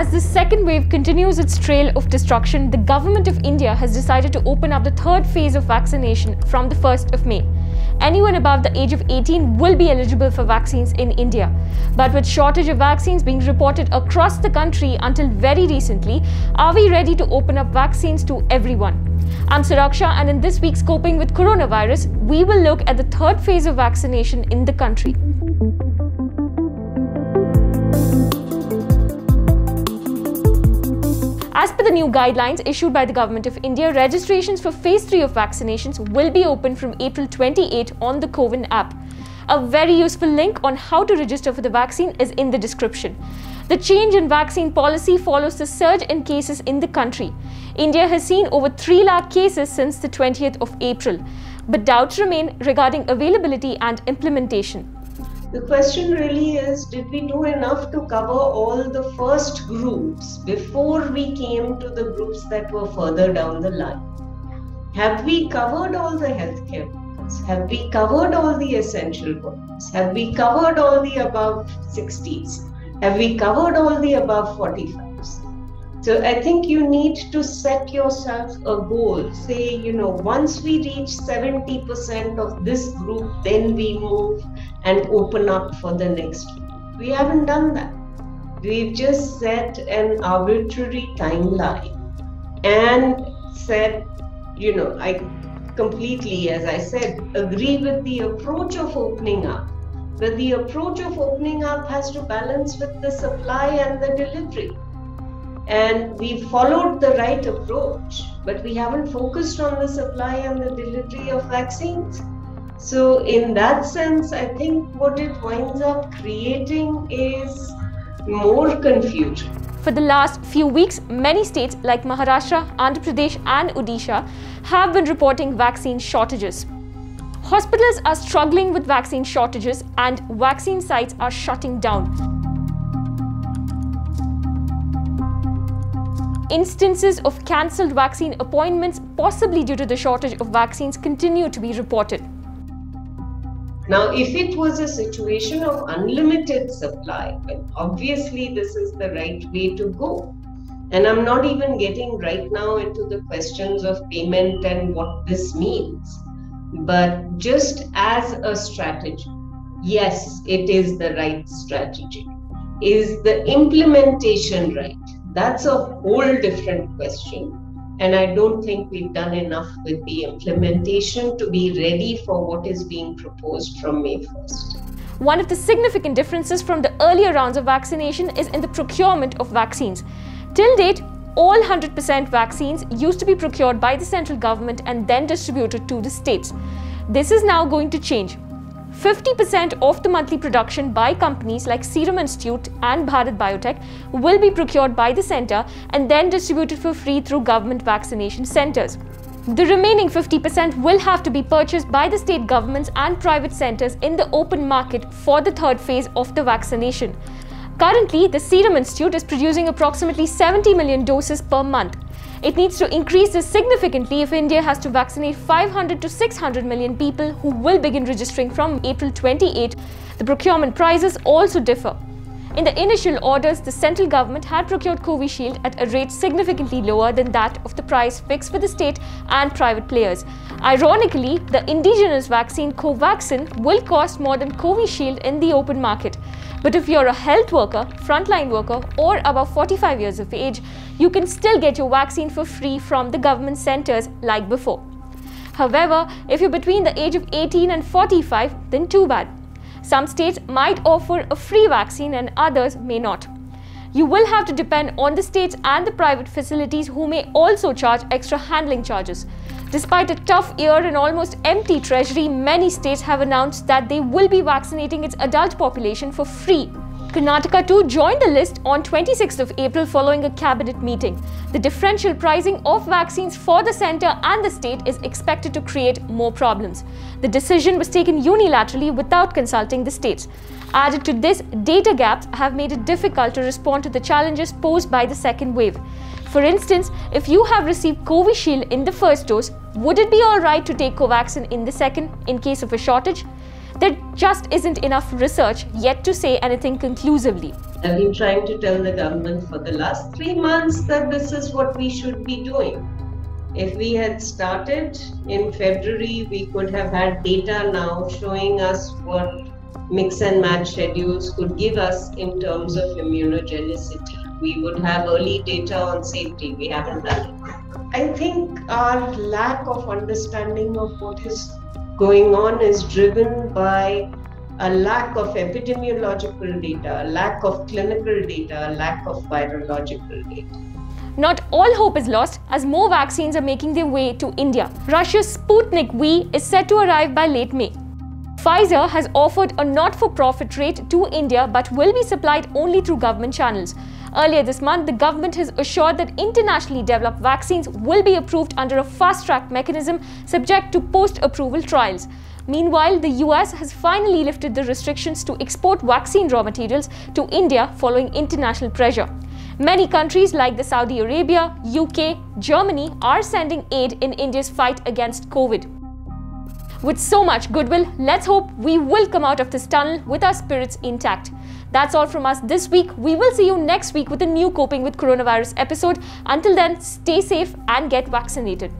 As the second wave continues its trail of destruction, the Government of India has decided to open up the third phase of vaccination from the 1st of May. Anyone above the age of 18 will be eligible for vaccines in India. But with shortage of vaccines being reported across the country until very recently, are we ready to open up vaccines to everyone? I'm Suraksha, and in this week's Coping with Coronavirus, we will look at the third phase of vaccination in the country. As per the new guidelines issued by the Government of India, registrations for Phase 3 of vaccinations will be open from April 28 on the CoWIN app. A very useful link on how to register for the vaccine is in the description. The change in vaccine policy follows the surge in cases in the country. India has seen over 3 lakh cases since the 20th of April, but doubts remain regarding availability and implementation. The question really is, did we do enough to cover all the first groups before we came to the groups that were further down the line? Have we covered all the healthcare workers? Have we covered all the essential workers? Have we covered all the above 60s? Have we covered all the above 45s? So I think you need to set yourself a goal. Say, once we reach 70% of this group, then we move and open up for the next group. We haven't done that. We've just set an arbitrary timeline and said, I completely, as I said, agree with the approach of opening up. But the approach of opening up has to balance with the supply and the delivery. And we followed the right approach, but we haven't focused on the supply and the delivery of vaccines. So in that sense, I think what it winds up creating is more confusion. For the last few weeks, many states like Maharashtra, Andhra Pradesh and Odisha have been reporting vaccine shortages. Hospitals are struggling with vaccine shortages and vaccine sites are shutting down. Instances of cancelled vaccine appointments, possibly due to the shortage of vaccines, continue to be reported. Now, if it was a situation of unlimited supply, well, obviously this is the right way to go. And I'm not even getting right now into the questions of payment and what this means. But just as a strategy, yes, it is the right strategy. Is the implementation right? That's a whole different question. And I don't think we've done enough with the implementation to be ready for what is being proposed from May 1st. One of the significant differences from the earlier rounds of vaccination is in the procurement of vaccines. Till date, all 100% vaccines used to be procured by the central government and then distributed to the states. This is now going to change. 50% of the monthly production by companies like Serum Institute and Bharat Biotech will be procured by the centre and then distributed for free through government vaccination centres. The remaining 50% will have to be purchased by the state governments and private centres in the open market for the third phase of the vaccination. Currently, the Serum Institute is producing approximately 70 million doses per month. It needs to increase this significantly if India has to vaccinate 500 to 600 million people who will begin registering from April 28. The procurement prices also differ. In the initial orders, the central government had procured Covishield at a rate significantly lower than that of the price fixed for the state and private players. Ironically, the indigenous vaccine Covaxin will cost more than Covishield in the open market. But if you're a health worker, frontline worker or above 45 years of age, you can still get your vaccine for free from the government centres like before. However, if you're between the age of 18 and 45, then too bad. Some states might offer a free vaccine and others may not. You will have to depend on the states and the private facilities who may also charge extra handling charges. Despite a tough year and almost empty treasury, many states have announced that they will be vaccinating its adult population for free. Karnataka too joined the list on 26th of April following a cabinet meeting. The differential pricing of vaccines for the centre and the state is expected to create more problems. The decision was taken unilaterally without consulting the states. Added to this, data gaps have made it difficult to respond to the challenges posed by the second wave. For instance, if you have received Covishield in the first dose, would it be alright to take Covaxin in the second in case of a shortage? there just isn't enough research yet to say anything conclusively. I've been trying to tell the government for the last 3 months that this is what we should be doing. If we had started in February, we could have had data now showing us what mix and match schedules could give us in terms of immunogenicity. We would have early data on safety. We haven't done it. I think our lack of understanding of what is going on is driven by a lack of epidemiological data, a lack of clinical data, a lack of virological data. Not all hope is lost as more vaccines are making their way to India. Russia's Sputnik V is set to arrive by late May. Pfizer has offered a not-for-profit rate to India but will be supplied only through government channels. Earlier this month, the government has assured that internationally developed vaccines will be approved under a fast-track mechanism subject to post-approval trials. Meanwhile, the US has finally lifted the restrictions to export vaccine raw materials to India following international pressure. Many countries like the Saudi Arabia, UK, Germany are sending aid in India's fight against COVID. With so much goodwill, let's hope we will come out of this tunnel with our spirits intact. That's all from us this week. We will see you next week with a new Coping with Coronavirus episode. Until then, stay safe and get vaccinated.